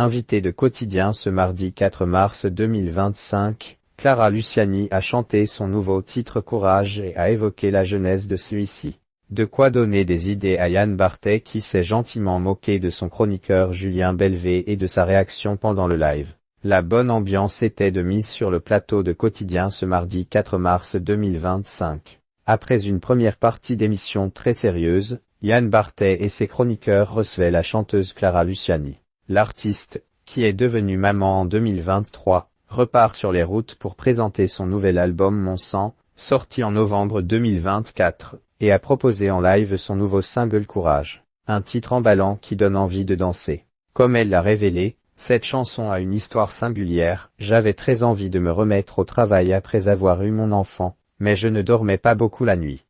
Invitée de Quotidien ce mardi 4 mars 2025, Clara Luciani a chanté son nouveau titre Courage et a évoqué la jeunesse de celui-ci. De quoi donner des idées à Yann Barthès qui s'est gentiment moqué de son chroniqueur Julien Belvé et de sa réaction pendant le live. La bonne ambiance était de mise sur le plateau de Quotidien ce mardi 4 mars 2025. Après une première partie d'émission très sérieuse, Yann Barthès et ses chroniqueurs recevaient la chanteuse Clara Luciani. L'artiste, qui est devenue maman en 2023, repart sur les routes pour présenter son nouvel album Mon Sang, sorti en novembre 2024, et a proposé en live son nouveau single Courage, un titre emballant qui donne envie de danser. Comme elle l'a révélé, cette chanson a une histoire singulière. J'avais très envie de me remettre au travail après avoir eu mon enfant, mais je ne dormais pas beaucoup la nuit.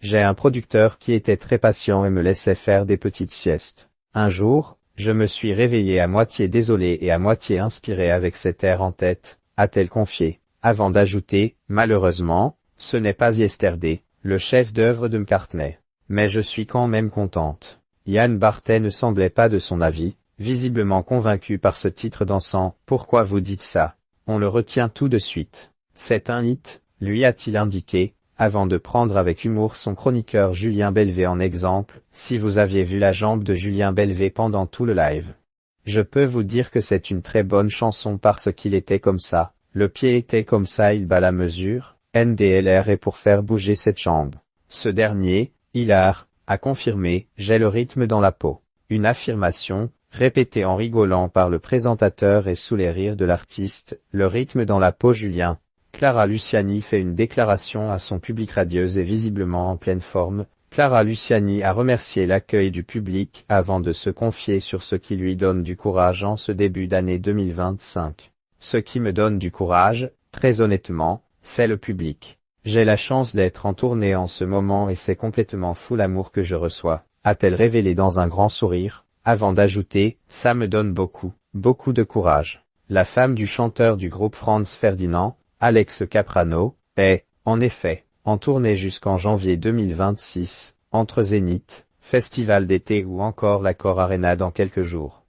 J'ai un producteur qui était très patient et me laissait faire des petites siestes. Un jour, je me suis réveillé à moitié désolé et à moitié inspiré avec cet air en tête, a-t-elle confié, avant d'ajouter, malheureusement, ce n'est pas Yesterday, le chef-d'œuvre de McCartney. Mais je suis quand même contente. Yann Barthès ne semblait pas de son avis, visiblement convaincu par ce titre dansant. Pourquoi vous dites ça? On le retient tout de suite. C'est un hit, lui a-t-il indiqué, avant de prendre avec humour son chroniqueur Julien Belvé en exemple. Si vous aviez vu la jambe de Julien Belvé pendant tout le live. Je peux vous dire que c'est une très bonne chanson parce qu'il était comme ça, le pied était comme ça, il bat la mesure, NDLR est pour faire bouger cette jambe. Ce dernier, hilar, a confirmé, j'ai le rythme dans la peau. Une affirmation, répétée en rigolant par le présentateur et sous les rires de l'artiste, le rythme dans la peau Julien. Clara Luciani fait une déclaration à son public radieuse et visiblement en pleine forme. Clara Luciani a remercié l'accueil du public avant de se confier sur ce qui lui donne du courage en ce début d'année 2025. Ce qui me donne du courage, très honnêtement, c'est le public. J'ai la chance d'être en tournée en ce moment et c'est complètement fou l'amour que je reçois, a-t-elle révélé dans un grand sourire, avant d'ajouter, ça me donne beaucoup, beaucoup de courage. La femme du chanteur du groupe Franz Ferdinand, Alex Caprano, est, en effet, en tournée jusqu'en janvier 2026, entre Zénith, Festival d'été ou encore l'Accor Arena dans quelques jours.